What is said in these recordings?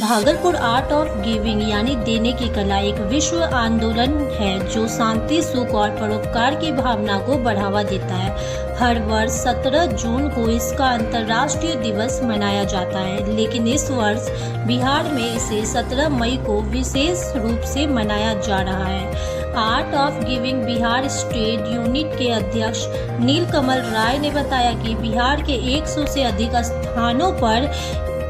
Bhagalpur art of giving यानी देने की कला एक विश्व आंदोलन है जो शांति, सुख और परोपकार की भावना को बढ़ावा देता है। हर वर्ष 17 जून को इसका अंतर्राष्ट्रीय दिवस मनाया जाता है, लेकिन इस वर्ष बिहार में इसे 17 मई को विशेष रूप से मनाया जा रहा है। Art of giving Bihar state unit के अध्यक्ष नीलकमल राय ने बताया कि बिहार के 100 से अधिक स्थानों पर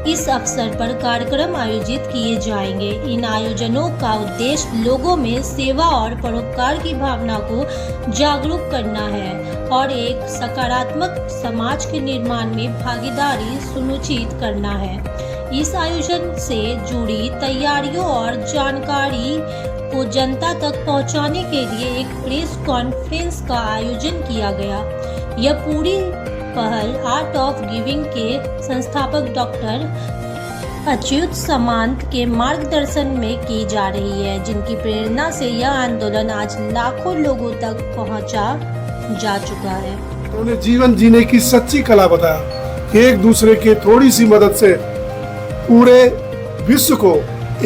इस अवसर पर कार्यक्रम आयोजित किए जाएंगे। इन आयोजनों का उद्देश्य लोगों में सेवा और परोपकार की भावना को जागरूक करना है और एक सकारात्मक समाज के निर्माण में भागीदारी सुनिश्चित करना है। इस आयोजन से जुड़ी तैयारियों और जानकारी को जनता तक पहुंचाने के लिए एक प्रेस कॉन्फ्रेंस का आयोजन किया गया। यह पूरी पहल आर्ट ऑफ गिविंग के संस्थापक डॉक्टर अच्युत सामंत के मार्गदर्शन में की जा रही है, जिनकी प्रेरणा से यह आंदोलन आज लाखों लोगों तक पहुंचा जा चुका है। उन्होंने जीवन जीने की सच्ची कला बताया कि एक दूसरे के थोड़ी सी मदद से पूरे विश्व को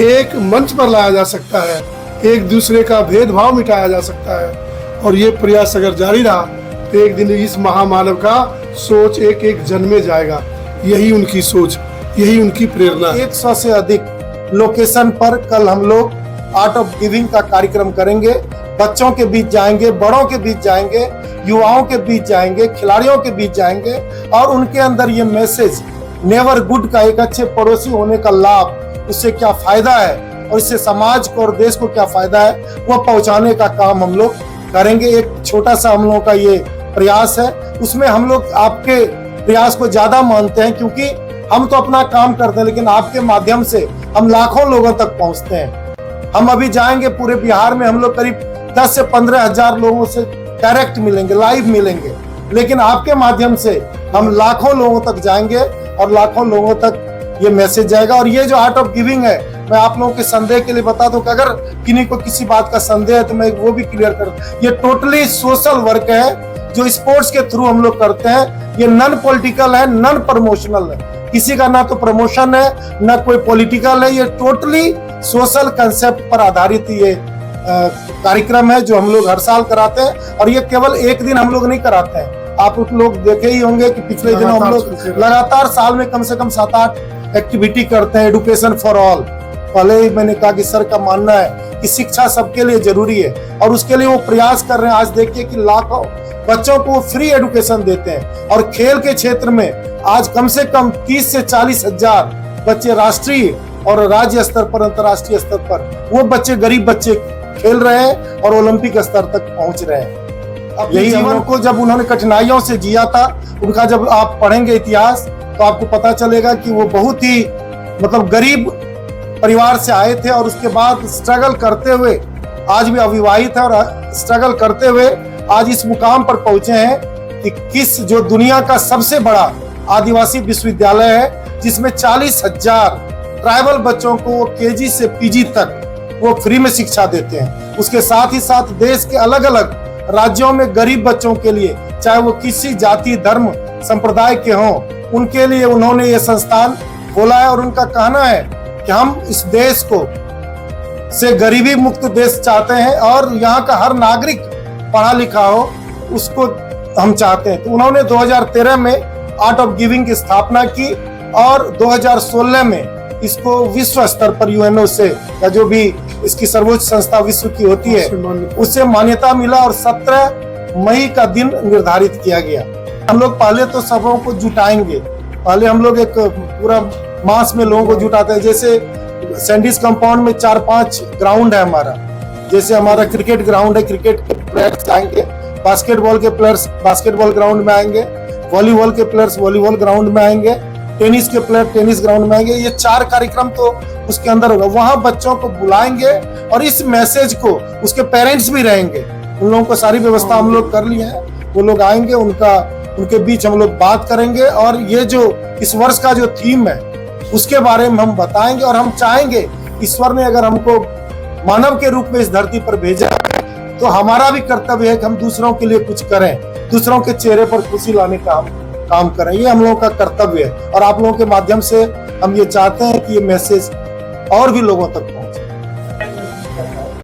एक मंच पर लाया जा सकता है, एक दूसरे का भेदभाव मिटाया जा सकता है। और ये प्रयास अगर जारी रहा तो एक दिन इस महामानव का सोच एक एक जन्मे जाएगा। यही उनकी सोच, यही उनकी प्रेरणा। 100 से अधिक लोकेशन पर कल हम लोग आर्ट ऑफ गिविंग का कार्यक्रम करेंगे। बच्चों के बीच जाएंगे, बड़ों के बीच जाएंगे, युवाओं के बीच जाएंगे, खिलाड़ियों के बीच जाएंगे और उनके अंदर ये मैसेज नेवर गुड का, एक अच्छे पड़ोसी होने का लाभ, उससे क्या फायदा है और इससे समाज को और देश को क्या फायदा है, वो पहुंचाने का काम हम लोग करेंगे। एक छोटा सा हम लोगों का ये प्रयास है, उसमें हम लोग आपके प्रयास को ज्यादा मानते हैं क्योंकि हम तो अपना काम करते हैं, लेकिन आपके माध्यम से हम लाखों लोगों तक पहुंचते हैं। हम अभी जाएंगे पूरे बिहार में, हम लोग करीब 10 से 15 हजार लोगों से डायरेक्ट मिलेंगे, लाइव मिलेंगे, लेकिन आपके माध्यम से हम लाखों लोगों तक जाएंगे और लाखों लोगों तक ये मैसेज जाएगा। और ये जो आर्ट ऑफ गिविंग है, मैं आप लोगों के संदेह के लिए बता दूं कि अगर किन्हीं को किसी बात का संदेह है तो मैं वो भी क्लियर कर दूं। ये टोटली सोशल वर्क है जो स्पोर्ट्स के थ्रू हम लोग करते हैं। ये नॉन पॉलिटिकल है, नॉन प्रमोशनल है, किसी का ना तो प्रमोशन है ना कोई पॉलिटिकल है। ये टोटली सोशल कंसेप्ट पर आधारित ये कार्यक्रम है जो हम लोग हर साल कराते हैं। और ये केवल एक दिन हम लोग नहीं कराते हैं, आप लोग देखे ही होंगे कि पिछले दिनों हम लोग लगातार साल में कम से कम 7-8 एक्टिविटी करते हैं। एजुकेशन फॉर ऑल, पहले ही मैंने कहा कि सर का मानना है कि शिक्षा सबके लिए जरूरी है और उसके लिए वो प्रयास कर रहे हैं। आज देखिए कि लाखों बच्चों को फ्री एजुकेशन देते हैं और खेल के क्षेत्र में आज कम से कम 30 से 40 हजार बच्चे राष्ट्रीय और राज्य स्तर पर, अंतर्राष्ट्रीय स्तर पर वो बच्चे, गरीब बच्चे खेल रहे हैं और ओलंपिक स्तर तक पहुंच रहे हैं। अब यही जीवन को जब उन्होंने कठिनाइयों से जिया था, उनका जब आप पढ़ेंगे इतिहास तो आपको पता चलेगा कि वो बहुत ही मतलब गरीब परिवार से आए थे और उसके बाद स्ट्रगल करते हुए आज भी अविवाहित है और स्ट्रगल करते हुए आज इस मुकाम पर पहुंचे हैं कि किस जो दुनिया का सबसे बड़ा आदिवासी विश्वविद्यालय है, जिसमें 40 हजार ट्राइबल बच्चों को वो केजी से पीजी तक वो फ्री में शिक्षा देते हैं। उसके साथ ही साथ देश के अलग अलग राज्यों में गरीब बच्चों के लिए, चाहे वो किसी जाति, धर्म, संप्रदाय के हों, उनके लिए उन्होंने ये संस्थान खोला है। और उनका कहना है कि हम इस देश को से गरीबी मुक्त देश चाहते हैं और यहाँ का हर नागरिक पढ़ा लिखा हो, उसको हम चाहते हैं। तो उन्होंने 2013 में आर्ट ऑफ गिविंग की स्थापना की और 2016 में इसको विश्व स्तर पर यूएनओ से, या जो भी इसकी सर्वोच्च संस्था विश्व की होती है, उससे मान्यता मिला और 17 मई का दिन निर्धारित किया गया। हम लोग पहले तो सबों को जुटाएंगे, पहले हम लोग एक पूरा मास में लोगों को जुटाते हैं। जैसे सैंडीज कंपाउंड में 4-5 ग्राउंड है हमारा, जैसे हमारा क्रिकेट ग्राउंड है, क्रिकेट के प्लेयर्स आएंगे, बास्केटबॉल के प्लेयर्स बास्केटबॉल ग्राउंड में आएंगे, वॉलीबॉल के प्लेयर्स वॉलीबॉल ग्राउंड में आएंगे, टेनिस के प्लेयर टेनिस ग्राउंड में आएंगे। ये 4 कार्यक्रम तो उसके अंदर होगा। वहां बच्चों को बुलाएंगे और इस मैसेज को, उसके पेरेंट्स भी रहेंगे, उन लोगों को सारी व्यवस्था हम लोग कर ली है। वो लोग आएंगे, उनके बीच हम लोग बात करेंगे और ये जो इस वर्ष का जो थीम है उसके बारे में हम बताएंगे। और हम चाहेंगे, ईश्वर ने अगर हमको मानव के रूप में इस धरती पर भेजा है तो हमारा भी कर्तव्य है कि हम दूसरों के लिए कुछ करें, दूसरों के चेहरे पर खुशी लाने का हम काम करें। ये हम लोगों का कर्तव्य है और आप लोगों के माध्यम से हम ये चाहते हैं कि ये मैसेज और भी लोगों तक पहुंचे।